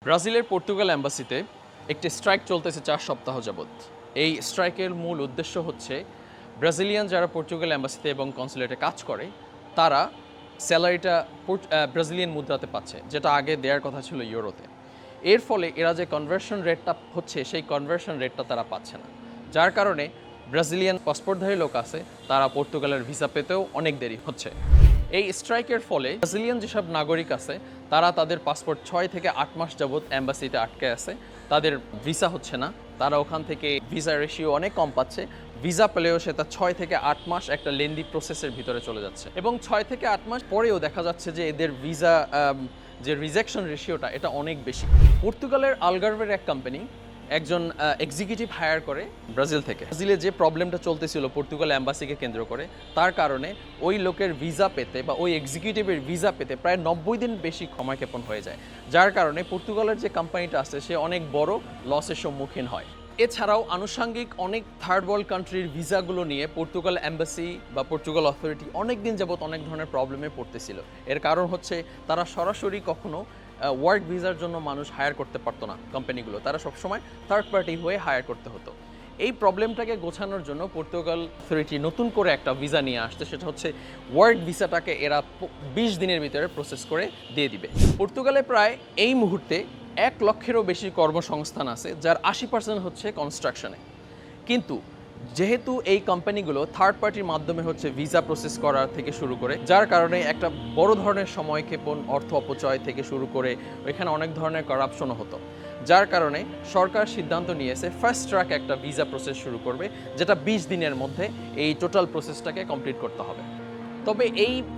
ব্রাজিলের পর্তুগাল অ্যাম্বাসিতে একটি স্ট্রাইক চলতেছে 4 সপ্তাহ যাবৎ। এই স্ট্রাইকের মূল উদ্দেশ্য হচ্ছে ব্রাজিলিয়ান যারা পর্তুগাল অ্যাম্বাসিতে এবং কনসুলেটে কাজ করে তারা স্যালারিটা ব্রাজিলিয়ান মুদ্রাতে পাচ্ছে, যেটা আগে দেওয়ার কথা ছিল ইউরোতে। এর ফলে এরা যে কনভার্সন রেটটা হচ্ছে সেই কনভার্সন রেটটা তারা পাচ্ছে না, যার কারণে ব্রাজিলিয়ান পাসপোর্টধারী লোক আছে তারা পর্তুগালের ভিসা পেতেও অনেক দেরি হচ্ছে। এই স্ট্রাইকের ফলে ব্রাজিলিয়ান যেসব নাগরিক আছে তারা তাদের পাসপোর্ট 6 থেকে 8 মাস যাবৎ অ্যাম্বাসিতে আটকে আছে, তাদের ভিসা হচ্ছে না, তারা ওখান থেকে ভিসা রেশিও অনেক কম পাচ্ছে। ভিসা পেলেও সেটা 6 থেকে 8 মাস একটা লেন্দি প্রসেসের ভিতরে চলে যাচ্ছে এবং 6 থেকে 8 মাস পরেও দেখা যাচ্ছে যে এদের ভিসা যে রিজেকশন রেশিওটা এটা অনেক বেশি। পর্তুগালের আলগারভের এক কোম্পানি একজন এক্সিকিউটিভ হায়ার করে ব্রাজিল থেকে। ব্রাজিলে যে প্রবলেমটা চলতেছিল পর্তুগাল অ্যাম্বাসিকে কেন্দ্র করে, তার কারণে ওই লোকের ভিসা পেতে বা ওই এক্সিকিউটিভের ভিসা পেতে প্রায় 90 দিন বেশি সময়ক্ষেপণ হয়ে যায়, যার কারণে পর্তুগালের যে কোম্পানিটা আছে সে অনেক বড় লসের সম্মুখীন হয়। এছাড়াও আনুষঙ্গিক অনেক থার্ড ওয়ার্ল্ড কান্ট্রির ভিসাগুলো নিয়ে পর্তুগাল অ্যাম্বাসি বা পর্তুগাল অথরিটি অনেক দিন যাবৎ অনেক ধরনের প্রবলেমে পড়তেছিল। এর কারণ হচ্ছে তারা সরাসরি কখনো ওয়ার্ক ভিসার জন্য মানুষ হায়ার করতে পারতো না কোম্পানিগুলো, তারা সবসময় থার্ড পার্টি হয়ে হায়ার করতে হতো। এই প্রবলেমটাকে গোছানোর জন্য পর্তুগাল অথরিটি নতুন করে একটা ভিসা নিয়ে আসছে, সেটা হচ্ছে ওয়ার্ক ভিসাটাকে এরা 20 দিনের ভিতরে প্রসেস করে দিয়ে দিবে। পর্তুগালে প্রায় এই মুহূর্তে 1 লক্ষেরও বেশি কর্মসংস্থান আছে, যার 80% হচ্ছে কনস্ট্রাকশনে। কিন্তু যেহেতু এই কোম্পানিগুলো থার্ড পার্টির মাধ্যমে হচ্ছে ভিসা প্রসেস করা থেকে শুরু করে, যার কারণে একটা বড় ধরনের সময়ক্ষেপণ, অর্থ অপচয় থেকে শুরু করে এখানে অনেক ধরনের করাপশনও হতো, যার কারণে সরকার সিদ্ধান্ত নিয়েছে ফার্স্ট ট্র্যাক একটা ভিসা প্রসেস শুরু করবে, যেটা 20 দিনের মধ্যে এই টোটাল প্রসেসটাকে কমপ্লিট করতে হবে। তবে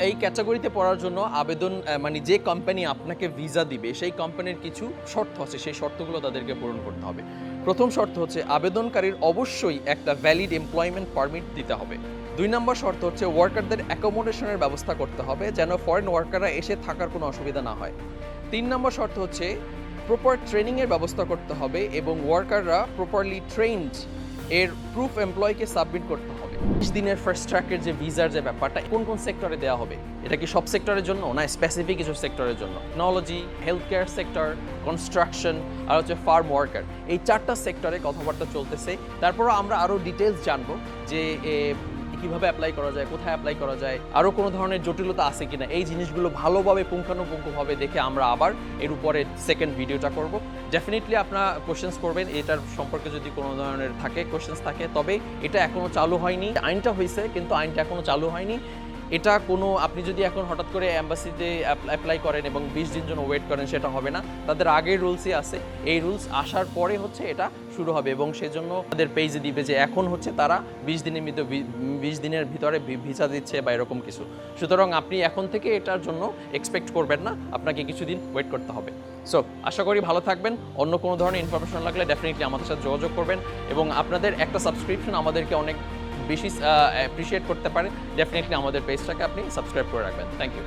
এই ক্যাটাগরিতে পড়ার জন্য আবেদন মানে যে কোম্পানি আপনাকে ভিসা দিবে সেই কোম্পানির কিছু শর্ত আছে, সেই শর্তগুলো তাদেরকে পূরণ করতে হবে। প্রথম শর্ত হচ্ছে আবেদনকারীর অবশ্যই একটা ভ্যালিড এমপ্লয়মেন্ট পারমিট দিতে হবে। 2 নম্বর শর্ত হচ্ছে ওয়ার্কারদের অ্যাকোমোডেশনের ব্যবস্থা করতে হবে, যেন ফরেন ওয়ার্কাররা এসে থাকার কোনো অসুবিধা না হয়। 3 নম্বর শর্ত হচ্ছে প্রপার ট্রেনিংয়ের ব্যবস্থা করতে হবে এবং ওয়ার্কাররা প্রপারলি ট্রেন্ড এর প্রুফ এমপ্লয়কে সাবমিট করতে হবে। 20 দিনের ফার্স্ট ট্র্যাকের যে ভিসার যে ব্যাপারটা কোন কোন সেক্টরে দেওয়া হবে, এটা কি সব সেক্টরের জন্য না স্পেসিফিক কিছু সেক্টরের জন্য? Technology, health care sector, construction আর হচ্ছে ফার্ম ওয়ার্কার, এই 4টা সেক্টরে কথাবার্তা চলতেছে। তারপরও আমরা আরও ডিটেলস জানবো যে কিভাবে অ্যাপ্লাই করা যায়, কোথায় অ্যাপ্লাই করা যায়, আরও কোনো ধরনের জটিলতা আছে কিনা, এই জিনিসগুলো ভালোভাবে পুঙ্খানুপুঙ্খভাবে দেখে আমরা আবার এর উপরে সেকেন্ড ভিডিওটা করব। ডেফিনেটলি আপনারা কোশ্চেন্স করবেন এটার সম্পর্কে, যদি কোনো ধরনের থাকে কোশ্চেন্স থাকে। তবে এটা এখনও চালু হয়নি, আইনটা হয়েছে কিন্তু আইনটা এখনও চালু হয়নি। এটা কোনো আপনি যদি এখন হঠাৎ করে অ্যাম্বাসিতে অ্যাপ্লাই করেন এবং 20 দিন জন্য ওয়েট করেন, সেটা হবে না। তাদের আগের রুলসই আছে, এই রুলস আসার পরে হচ্ছে এটা শুরু হবে এবং সেজন্য তাদের পেজে দিবে যে এখন হচ্ছে তারা 20 দিনের ভিতরে ভিসা দিচ্ছে বা এরকম কিছু। সুতরাং আপনি এখন থেকে এটার জন্য এক্সপেক্ট করবেন না, আপনাকে কিছুদিন ওয়েট করতে হবে। সো আশা করি ভালো থাকবেন। অন্য কোনো ধরনের ইনফরমেশন লাগলে ডেফিনেটলি আমাদের সাথে যোগাযোগ করবেন এবং আপনাদের একটা সাবস্ক্রিপশন আমাদেরকে অনেক বেশি অ্যাপ্রিশিয়েট করতে পারে। ডেফিনেটলি আমাদের পেজটাকে আপনি সাবস্ক্রাইব করে রাখবেন। Thank you.